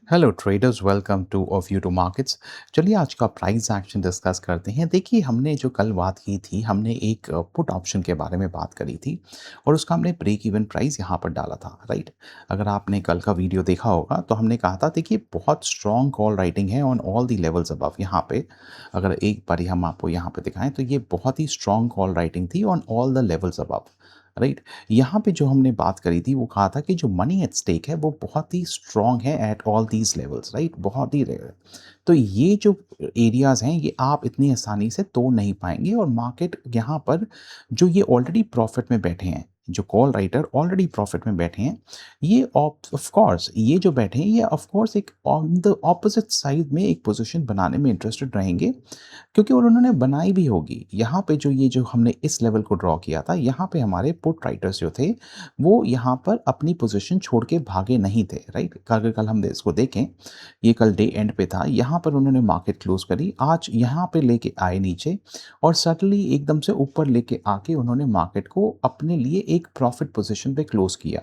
Hello traders, welcome to of you to markets. चलिए आज का प्राइस एक्शन डिस्कस करते हैं। देखिए, हमने जो कल बात की थी, हमने एक पुट ऑप्शन के बारे में बात करी थी और उसका हमने ब्रेक इवन प्राइस यहाँ पर डाला था, राइट। अगर आपने कल का वीडियो देखा होगा तो हमने कहा था, देखिए बहुत स्ट्रॉन्ग कॉल राइटिंग है on all the levels above. यहाँ पे अगर एक बारी हम आपको यहाँ पे दिखाएं तो ये बहुत ही स्ट्रॉन्ग कॉल राइटिंग थी on all the levels above, right. यहाँ पे जो हमने बात करी थी वो कहा था कि जो मनी एट स्टेक है वो बहुत ही स्ट्रॉन्ग है at all these levels, right, बहुत ही रेयर। तो ये जो एरियाज हैं ये आप इतनी आसानी से तोड़ नहीं पाएंगे और मार्केट यहाँ पर जो ये ऑलरेडी प्रॉफिट में बैठे हैं, जो कॉल राइटर ऑलरेडी प्रॉफिट में बैठे हैं, ये ऑफ कोर्स ये जो बैठे हैं ये ऑफ कोर्स एक ऑन द ऑपोजिट साइड में एक पोजीशन बनाने में इंटरेस्टेड रहेंगे, क्योंकि और उन्होंने बनाई भी होगी। यहाँ पे जो ये जो हमने इस लेवल को ड्रॉ किया था, यहाँ पे हमारे पुट राइटर्स जो थे, वो यहाँ पर अपनी पोजीशन छोड़ के भागे नहीं थे, राइट। अगर कल हम इसको देखें, ये कल डे एंड पे था, यहाँ पर उन्होंने मार्केट क्लोज करी, आज यहाँ पे लेके आए नीचे और सडनली एकदम से ऊपर लेके आके उन्होंने मार्केट को अपने लिए एक प्रॉफिट पोजीशन पे क्लोज किया।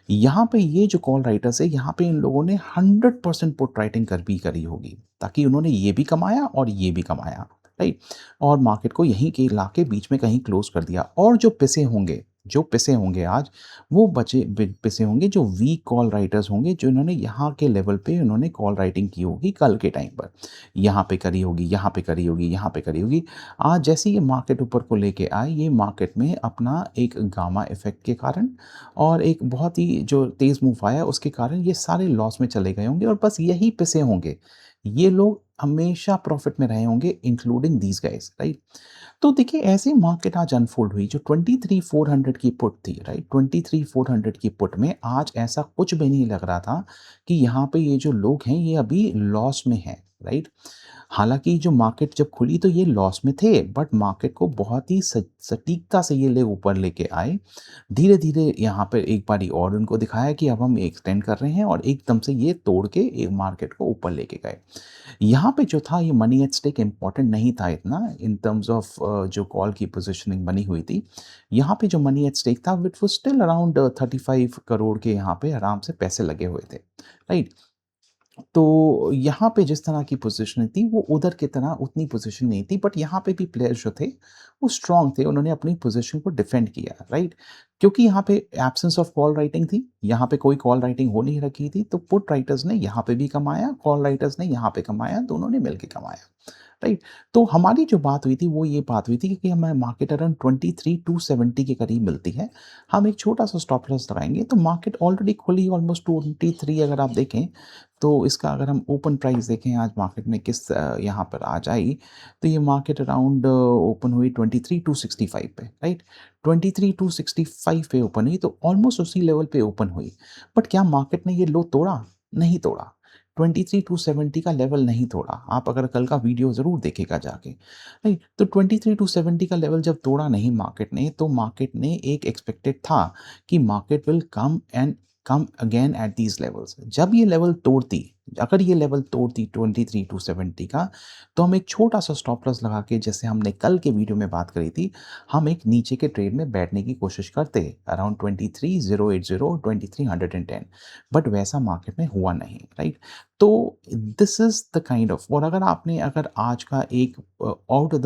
यहाँ पे ये जो कॉल राइटर्स है, यहाँ पे इन लोगों ने 100% पुट राइटिंग कर भी करी होगी, ताकि उन्होंने ये भी कमाया और ये भी कमाया, राइट। और मार्केट को यहीं के लाके बीच में कहीं क्लोज कर दिया। और जो पिसे होंगे आज, वो पिसे होंगे जो वीक कॉल राइटर्स होंगे, जो इन्होंने यहाँ के लेवल पे इन्होंने कॉल राइटिंग की होगी कल के टाइम पर। यहाँ पे करी होगी, यहाँ पे करी होगी, यहाँ पे करी होगी। आज जैसे ये मार्केट ऊपर को लेके आए, ये मार्केट में अपना एक गामा इफेक्ट के कारण और एक बहुत ही जो तेज़ मूव आया उसके कारण ये सारे लॉस में चले गए होंगे और बस यही पिसे होंगे। ये लोग हमेशा प्रॉफिट में रहे होंगे, इंक्लूडिंग दीज गाइस, राइट। तो देखिए, ऐसे मार्केट आज अनफोल्ड हुई। जो 23,400 की पुट थी, राइट, 23,400 की पुट में आज ऐसा कुछ भी नहीं लग रहा था कि यहाँ पे ये जो लोग हैं ये अभी लॉस में हैं, राइट। हालाँकि जो मार्केट जब खुली तो ये लॉस में थे, बट मार्केट को बहुत ही सटीकता से ये लोग ऊपर लेके आए। धीरे-धीरे यहाँ पे एक बारी और उनको दिखाया कि अब हम एक्सटेंड कर रहे हैं और एकदम से ये तोड़ के मार्केट को ऊपर लेके गए। यहाँ पे जो था ये मनी एट स्टेक इम्पोर्टेंट नहीं था इतना इन टर्म्स ऑफ जो कॉल की पोजीशनिंग बनी हुई थी। यहाँ पे जो मनी एट स्टेक था it was still around 35 crore के यहाँ पे आराम से पैसे लगे हुए थे, राइट। तो यहाँ पे जिस तरह की पोज़ीशन थी वो उधर की तरह उतनी पोज़ीशन नहीं थी, बट यहाँ पे भी प्लेयर्स जो थे वो स्ट्रॉन्ग थे, उन्होंने अपनी पोज़ीशन को डिफेंड किया, राइट। क्योंकि यहाँ पे एब्सेंस ऑफ कॉल राइटिंग थी, यहाँ पे कोई कॉल राइटिंग हो नहीं रखी थी, तो पुट राइटर्स ने यहाँ पे भी कमाया, कॉल राइटर्स ने यहाँ पे कमाया, दोनों ने मिलके कमाया, राइट। तो हमारी जो बात हुई थी वो ये बात हुई थी कि हमें मार्केट अराउंड 23,270 के करीब मिलती है। हम एक छोटा-सा स्टॉप लॉस लगाएँगे तो मार्केट ऑलरेडी खुली ऑलमोस्ट 23 अगर आप देखें, तो इसका अगर हम ओपन प्राइस देखें आज मार्केट में किस यहाँ पर आज आई, तो ये मार्केट अराउंड ओपन हुई 23,265 पे, राइट। 23,265 पे ओपन हुई तो ऑलमोस्ट उसी लेवल पे ओपन हुई। बट क्या मार्केट ने ये लो तोड़ा? नहीं तोड़ा। 23,270 का लेवल नहीं तोड़ा। आप अगर कल का वीडियो ज़रूर देखिएगा जाके, राइट। तो 23,270 का लेवल जब तोड़ा नहीं मार्केट ने, तो मार्केट ने एक एक्सपेक्टेड था कि market will come again at these levels. जब ये लेवल तोड़ती, अगर ये लेवल तोड़ती 23,270 का, तो हम एक छोटा-सा स्टॉप लॉस लगा के, जैसे हमने कल के वीडियो में बात करी थी, हम एक नीचे के ट्रेड में बैठने की कोशिश करते अराउंड 23,080, 23,110, बट वैसा मार्केट में हुआ नहीं, राइट। तो this is the kind of, और अगर आज का एक out of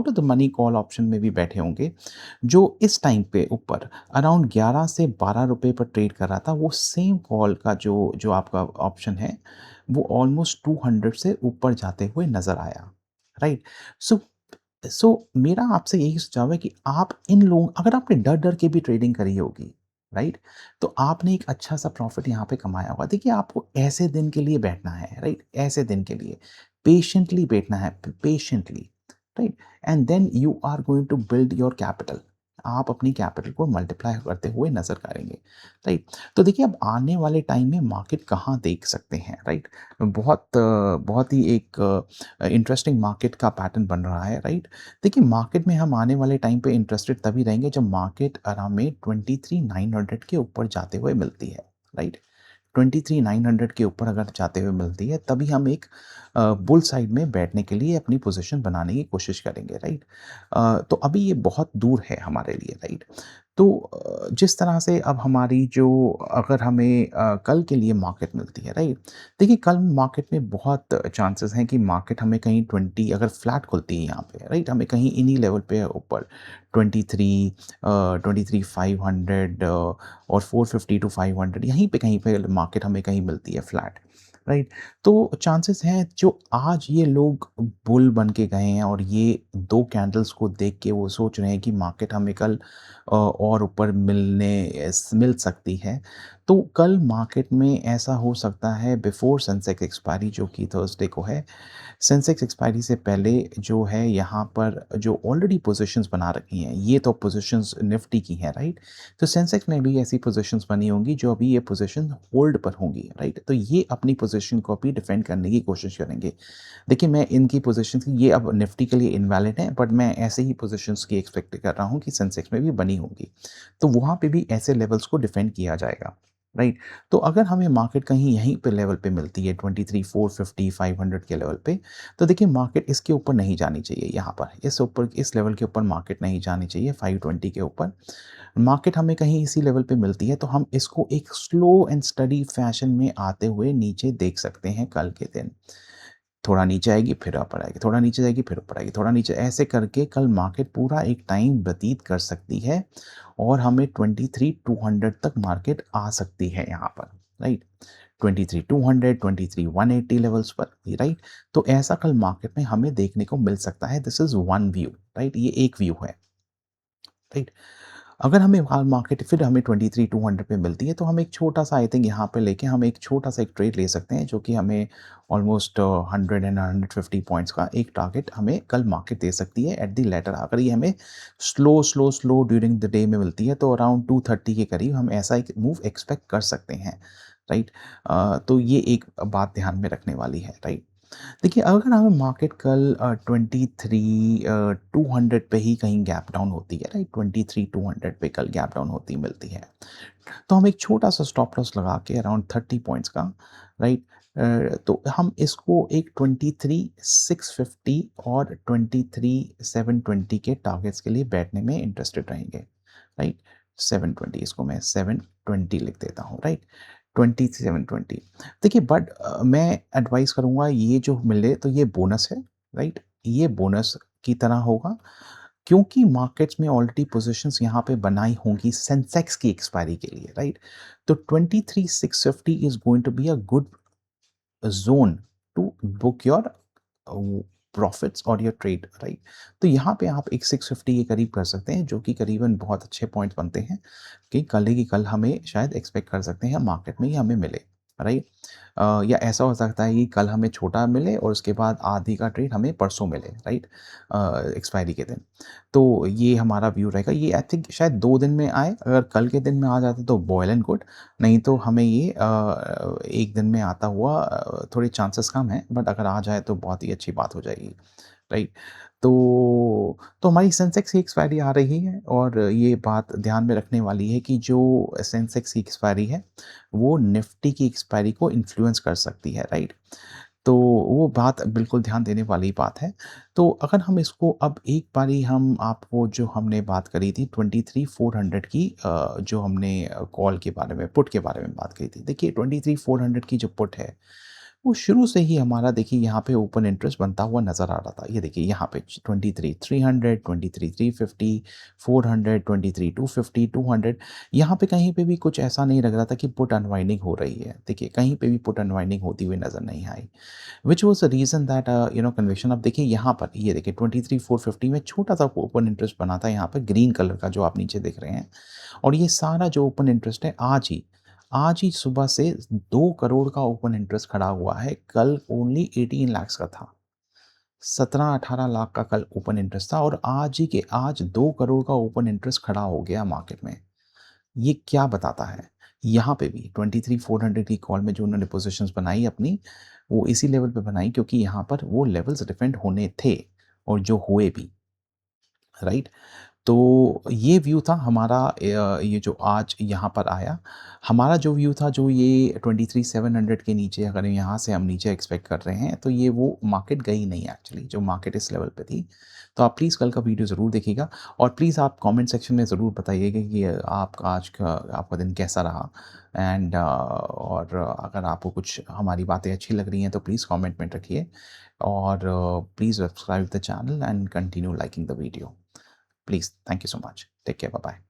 the money call option में भी बैठे होंगे, जो इस टाइम पे ऊपर अराउंड 11 से 12 रुपए पर ट्रेड कर रहा था, वो सेम कॉल का जो जो आपका ऑप्शन है, वो ऑलमोस्ट 200 से ऊपर जाते हुए नज़र आया, राइट। सो सो मेरा आपसे यही सुझाव है कि आप इन लोगों, अगर आपने डर-डर के भी ट्रेडिंग करी होगी, राइट, तो आपने एक अच्छा-सा प्रॉफ़िट यहाँ पे कमाया होगा। देखिए, आपको ऐसे दिन के लिए बैठना है, राइट, ऐसे दिन के लिए पेशेंटली बैठना है, patiently, right, and then you are going to build your capital. आप अपनी कैपिटल को मल्टीप्लाई करते हुए नज़र आएँगे, राइट। तो देखिए, अब आने वाले टाइम में मार्केट कहाँ देख सकते हैं, राइट? बहुत ही एक इंटरेस्टिंग मार्केट का पैटर्न बन रहा है, राइट। देखिए, मार्केट में हम आने वाले टाइम पे इंटरेस्टेड तभी रहेंगे जब मार्केट अराउंड में 23,900 के ऊपर जाते हुए मिलती है, राइट। 23,900 के ऊपर अगर जाते हुए मिलती है, तभी हम एक बुल साइड में बैठने के लिए अपनी पोजीशन बनाने की कोशिश करेंगे, राइट। तो अभी ये बहुत दूर है हमारे लिए, राइट। तो जिस तरह से अब हमारी जो अगर हमें कल के लिए मार्केट मिलती है, राइट? देखिए कल मार्केट में बहुत चांसेस हैं कि मार्केट हमें कहीं 20 अगर फ्लैट खुलती है यहाँ पे, राइट? हमें कहीं इन्हीं लेवल पे ऊपर 23 23,500 और 450 टू 500 यहीं पे कहीं पे मार्केट हमें कहीं मिलती है फ्लैट, राइट? तो चांसेस हैं जो आज ये लोग बुल बन के गए हैं और ये 2 कैंडल्स को देख के वो सोच रहे हैं कि मार्केट हमें कल और ऊपर मिल सकती है। तो कल मार्केट में ऐसा हो सकता है बिफ़ोर सेंसेक्स एक्सपायरी जो कि थर्सडे को है। सेंसेक्स एक्सपायरी से पहले जो है यहाँ पर जो ऑलरेडी पोज़ीशंस बना रखी हैं, ये तो पोज़ीशंस निफ्टी की हैं, राइट? तो सेंसेक्स में भी ऐसी पोज़ीशंस बनी होंगी जो अभी ये पोज़ीशन होल्ड पर होंगी, राइट? तो ये अपनी पोज़ीशन को भी डिफेंड करने की कोशिश करेंगे। देखिए, मैं इनकी पोज़ीशंस की ये अब निफ्टी के लिए इनवैलिड है, बट मैं ऐसे ही पोज़ीशंस की एक्सपेक्ट कर रहा हूँ कि सेंसेक्स में भी बनी होंगी। तो वहाँ पे भी ऐसे लेवल्स को डिफेंड किया जाएगा, राइट? तो अगर हमें मार्केट कहीं यहीं पे लेवल पे मिलती है 23 450 500 के लेवल पे, तो देखिए मार्केट इसके ऊपर नहीं जानी चाहिए यहाँ पर। इस लेवल के ऊपर मार्केट नहीं जानी चाहिए 520 के ऊपर। मार्केट हमें कहीं इसी लेवल पे मिलती है, तो हम इसको एक स्लो एंड स्टडी फैशन में आते हुए नीचे देख सकते हैं कल के दिन। थोड़ा नीचे आएगी, फिर ऊपर आएगी, थोड़ा नीचे जाएगी, फिर ऊपर आएगी, थोड़ा नीचे ऐसे करके कल मार्केट पूरा एक टाइम व्यतीत कर सकती है और हमें 23,200 तक मार्केट आ सकती है यहाँ पर, राइट? 23,200, 23,180 लेवल्स पर, राइट? तो ऐसा कल मार्केट में हमें देखने को मिल सकता है। This is one view, right? ये एक व्यू है, राइट? अगर हमें मार्केट फिर हमें 23,200 पे मिलती है, तो हम एक छोटा-सा आई थिंक यहाँ पे लेके हम एक छोटा-सा एक ट्रेड ले सकते हैं, जो कि हमें ऑलमोस्ट 100 एंड 150 पॉइंट्स का एक टारगेट हमें कल मार्केट दे सकती है एट द लेटर। अगर ये हमें स्लो ड्यूरिंग द डे में मिलती है, तो अराउंड 230 के करीब हम ऐसा एक मूव एक्सपेक्ट कर सकते हैं, राइट? तो ये एक बात ध्यान में रखने वाली है, राइट? देखिए, अगर हमें मार्केट कल 200 पे ही कहीं गैप डाउन होती है, राइट? 23,200 पे कल गैप डाउन होती मिलती है। तो हम एक छोटा-सा स्टॉप लॉस लगा के अराउंड 30 पॉइंट्स का, राइट? तो हम इसको एक 23,650 और 23,720 के टारगेट्स के लिए बैठने में इंटरेस्टेड रहेंगे, राइट? 720 इसको मैं 720 लिख देता हूँ, राइट? 2720 देखिए बट मैं एडवाइस करूँगा ये जो मिले तो ये बोनस है, राइट? ये बोनस की तरह होगा क्योंकि मार्केट्स में ऑलरेडी पोज़ीशंस यहाँ पे बनाई होंगी सेंसेक्स की एक्सपायरी के लिए, राइट? तो 23,650 is going to be a good zone to book your profits और योर ट्रेड, राइट? तो यहाँ पे आप एक 650 के करीब कर सकते हैं, जो कि करीबन बहुत अच्छे पॉइंट्स बनते हैं कि कल ही की कल हमें शायद एक्सपेक्ट कर सकते हैं मार्केट में ये हमें मिले, राइट? या ऐसा हो सकता है कि कल हमें छोटा मिले और उसके बाद आधी का ट्रेड हमें परसों मिले, राइट? एक्सपायरी के दिन। तो ये हमारा व्यू रहेगा। ये आई थिंक शायद 2 दिन में आए, अगर कल के दिन में आ जाता तो वेल एंड गुड, नहीं तो हमें ये 1 दिन में आता हुआ थोड़े चांसेस कम हैं, बट अगर आ जाए तो बहुत ही अच्छी बात हो जाएगी, राइट? तो हमारी सेंसेक्स की एक्सपायरी आ रही है और ये बात ध्यान में रखने वाली है कि जो सेंसेक्स की एक्सपायरी है, वो निफ्टी की एक्सपायरी को इन्फ्लुएंस कर सकती है, राइट? तो वो बात बिल्कुल ध्यान देने वाली बात है। तो अगर हम इसको अब एक बारी हम आपको जो हमने बात करी थी 23,400 की जो हमने कॉल के बारे में, पुट के बारे में बात करी थी। देखिए 23,400 की जो पुट है, वो शुरू से ही हमारा देखिए यहाँ पे ओपन इंटरेस्ट बनता हुआ नज़र आ रहा था। ये देखिए यहाँ पे 23,300, 23,350, 400, 23,250, 200 यहाँ पे कहीं पे भी कुछ ऐसा नहीं लग रहा था कि पुट अनवाइंडिंग हो रही है। देखिए कहीं पे भी पुट अनवाइंडिंग होती हुई नज़र नहीं आई। Which was the reason that conviction अब देखिए यहाँ पर ये देखिए 23,450 में छोटा-सा ओपन इंटरेस्ट बना था यहाँ पे ग्रीन कलर का जो आप नीचे देख रहे हैं और ये सारा जो ओपन इंटरेस्ट है आज ही सुबह से 2 करोड़ का ओपन इंटरेस्ट खड़ा हुआ है, कल ओनली 18 लैक्स का था। 17-18 लाख का कल ओपन इंटरेस्ट था और आज 2 करोड़ का ओपन इंटरेस्ट खड़ा हो गया मार्केट में। ये क्या बताता है? यहाँ पे भी 23,400 की कॉल में जो उन्होंने पोज़ीशंस बनाई अपनी, वो इसी लेवल पे बनाई क्योंकि यहाँ पर वो लेवल्स डिफेंड होने थे और जो हुए भी, राइट? तो ये व्यू था हमारा ये जो आज यहाँ पर आया। हमारा जो व्यू था जो ये 23,700 के नीचे अगर यहाँ से हम नीचे एक्सपेक्ट कर रहे हैं, तो ये वो मार्केट गई नहीं एक्चुअली, जो मार्केट इस लेवल पे थी। तो आप प्लीज़ कल का वीडियो ज़रूर देखिएगा और प्लीज़ आप कमेंट सेक्शन में ज़रूर बताइएगा कि आपका आज का आपका दिन कैसा रहा एंड और अगर आपको कुछ हमारी बातें अच्छी लग रही हैं, तो प्लीज़ कमेंट में रखिए और please subscribe the channel and continue liking the video. Please. Thank you so much. Take care. Bye bye.